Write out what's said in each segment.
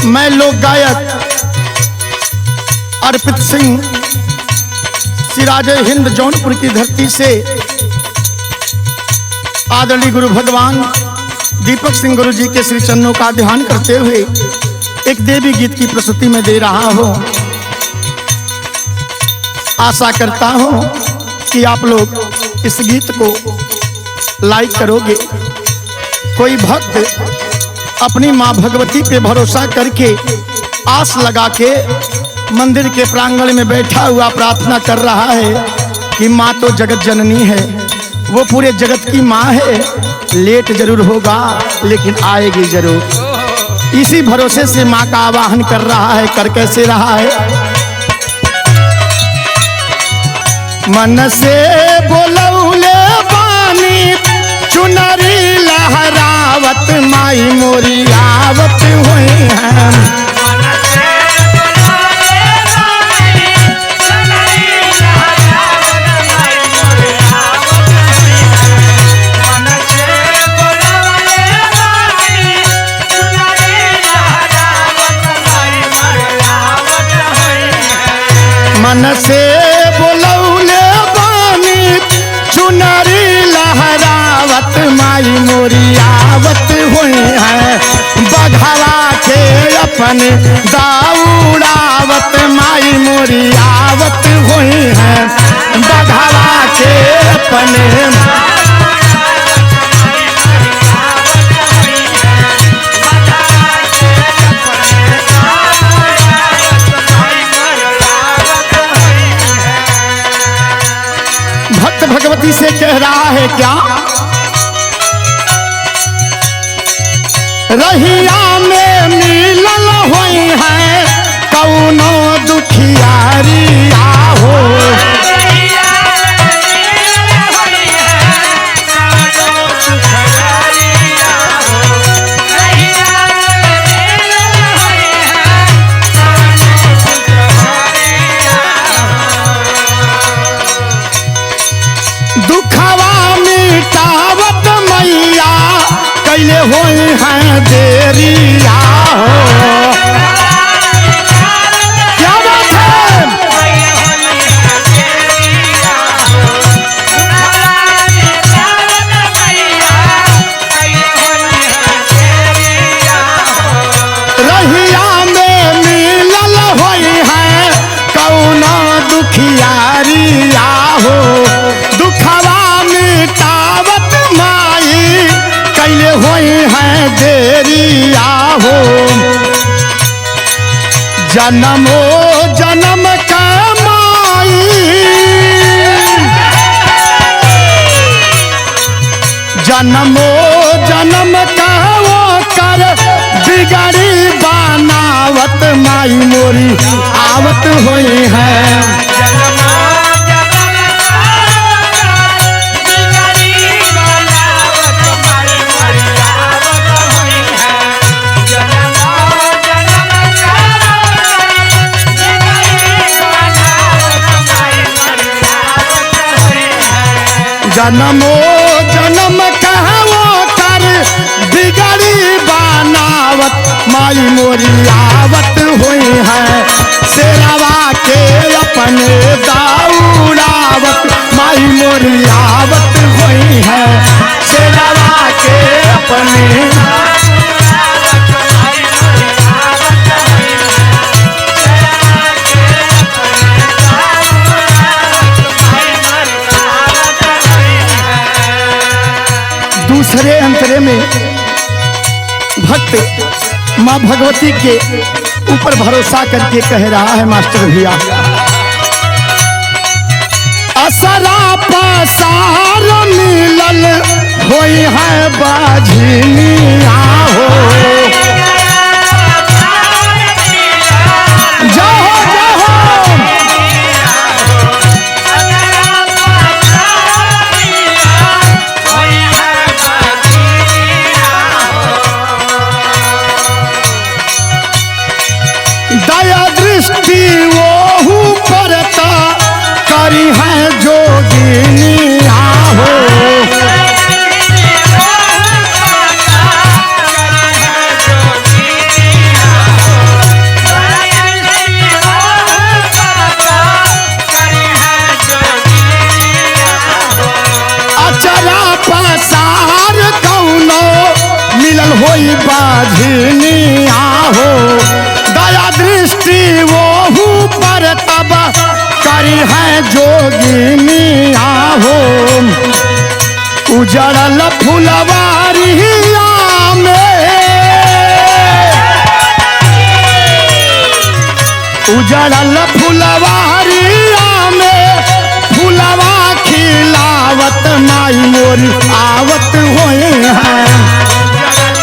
मैं लोक गायक अर्पित सिंह सिराज हिंद जौनपुर की धरती से आदरणीय गुरु भगवान दीपक सिंह गुरु जी के श्री चरणों का ध्यान करते हुए एक देवी गीत की प्रस्तुति में दे रहा हूं। आशा करता हूं कि आप लोग इस गीत को लाइक करोगे। कोई भक्त अपनी मां भगवती पे भरोसा करके आस लगा के मंदिर के प्रांगण में बैठा हुआ प्रार्थना कर रहा है कि माँ तो जगत जननी है, वो पूरे जगत की माँ है, लेट जरूर होगा लेकिन आएगी जरूर। इसी भरोसे से माँ का आवाहन कर रहा है। कर कैसे रहा है? मन से बोलौले बानी चुनरी लहरावत माई मोरी आवत हुई है। मन से बोलौले बानी चुनरी लहरावत माई मोरी आवत हुई है। बघवा के अपन दौड़ावत माई मोरी आवत हुई है। बघवा के अपन भगवती से कह रहा है क्या? रहिया में मिलल हुई है कौनो दुखियारी आहो। कैले हुई हैं देरिया हो। क्या बात है? रहिया में मिलल हुई है कौना दुखियारिया हो। दुखवा मिटावत माई कैले हुई है देरिया हो। जन्मो जन्म का माई जन्मो जन्म का वो कर बिगड़ी बनावत माई मोरी आवत हुई है। जन्मो जन्म कहवो कर बिगड़ी बनावत माई मोरी आवत हुई है। शेरवा के अपने दौड़ावत माई मोरी आवत हुई है। शेरवा के अपने दूसरे अंतरे में भक्त माँ भगवती के ऊपर भरोसा करके कह रहा है मास्टर भैया। असरा पसार मिलल होई है बाझिनिया हो। जाहो जाहो दया दृष्टि वो परता करी है जोगिनिया हो। है जोगिनिया हो उजड़ल फुलवारिया में उजड़ल फुलवारिया में फुलवा खिलावत माई मोरी आवत होए हैं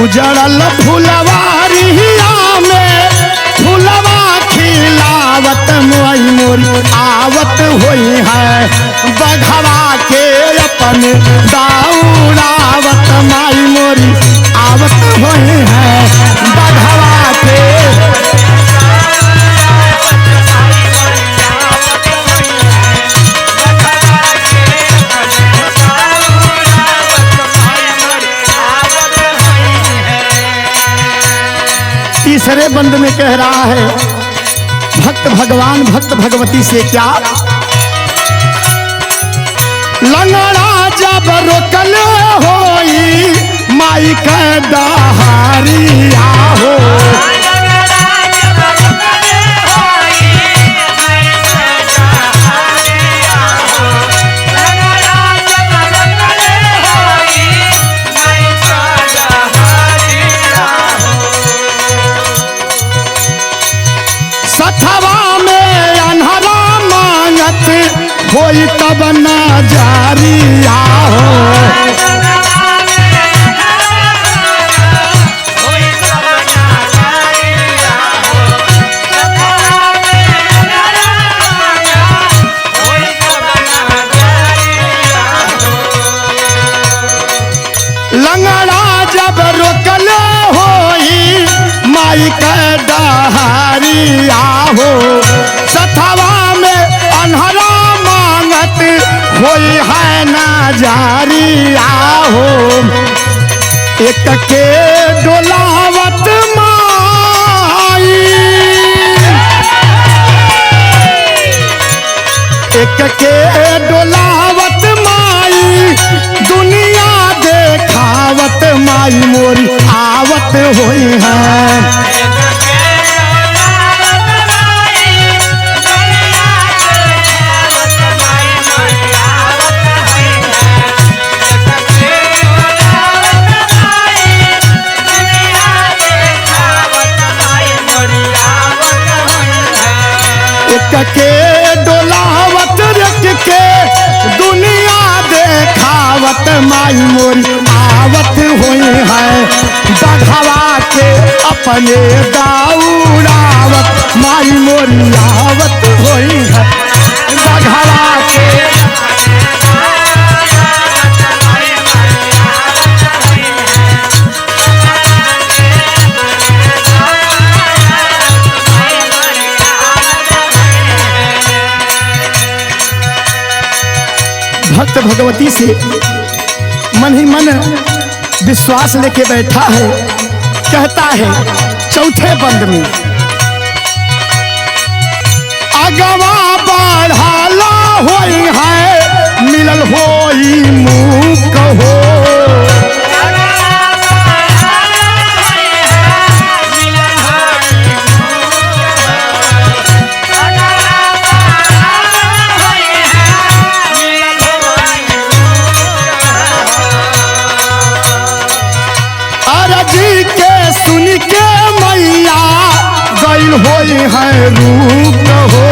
उजड़ल फुलवारिया में फुलवा खिलावत माई मोरी आवत होई है बघवा के अपन दौड़ावत माई मोरी आवत होई है बघवा के तीसरे बंद में कह रहा है भक्त भगवान भक्त भगवती से क्या लंगड़ा जब रोकल होई माई का दहारिया हो सथवा में अन्हरा मांगत होई तब न जारिया हो लंगड़ा जब रोकल होई माई का दहारिया हो सथवा में अन्हरा मांगत होई है ना जारिया हो एक के डोलावत माई एक के डोलावत माई दुनिया देखावत माई मोरी आवत होई है के डोलावत रख के दुनिया देखावत माई मोरी आवत हुई है बघवा के अपने दौड़ावत माई मोरी आवत हुई है बघवा के भक्त भगवती से मन ही मन विश्वास लेके बैठा है कहता है चौथे बंद में अगवा बढ़ाला होई है मिलल होई मुख हो सुन के मैया गइल होई है रूप हो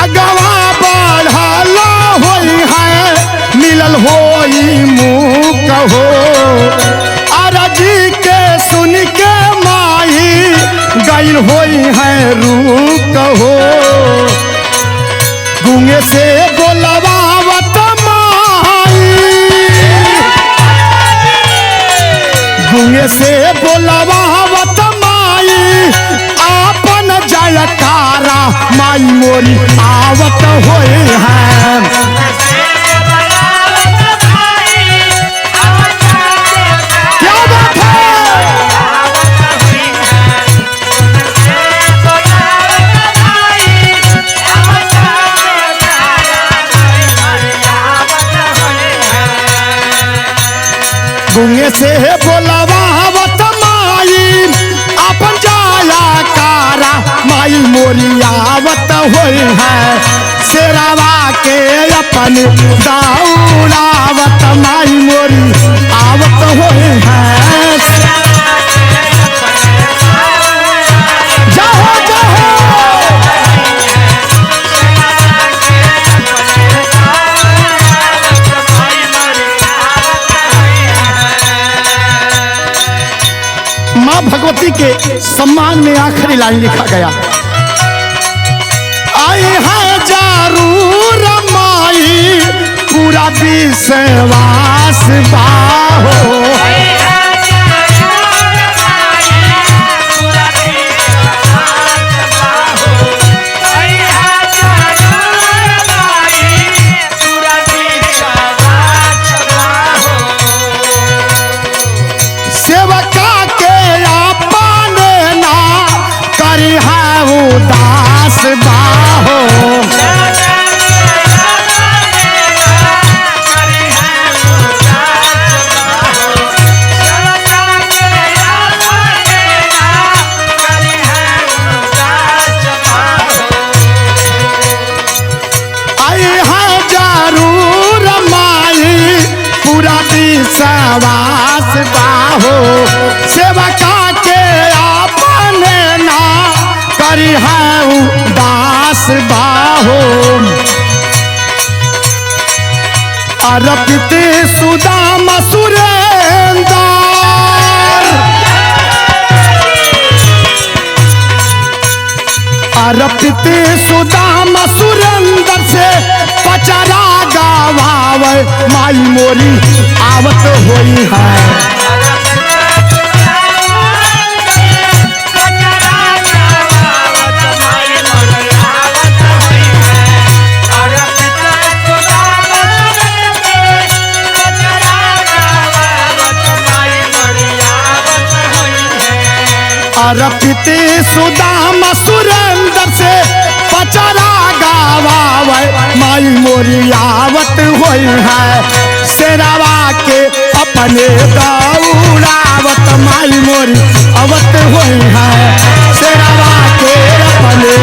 अगवा बढ़ाला होई है मिलल होई मुख हो सुन के माई गइल होई है रूप हो गूंगे से बोलवावत माई गूंगे से बोलवावत माई मोरी आवत होए हैं। क्या बात है। गुंगे से बोलावत माई अपन जाया कारा माई मोरी आवत होई है। शेरावा के अपन दौड़ावत माई मोरी आवत होई है। जाहो जाहो माँ भगवती के सम्मान में आखिरी लाइन लिखा गया, आई है जरूर माई पूरा विश्वास बाहो। उदास बाहो आई है जरूर माई पूरा विश्वास बाहो। सेवका के अपने ना करी है उदास बाहो। अर्पित सुदाम सुरेंद्र अर्पित सुदाम सुरेंद्र से पचरा गावे माई मोरी आवत होई है। अर्पित सुदाम सुरेंद्र से पचरा गावे माई मोरी आवत होई है। शेरावा के अपने दौड़ावत माई मोरी आवत होई है। शेरावा के अपने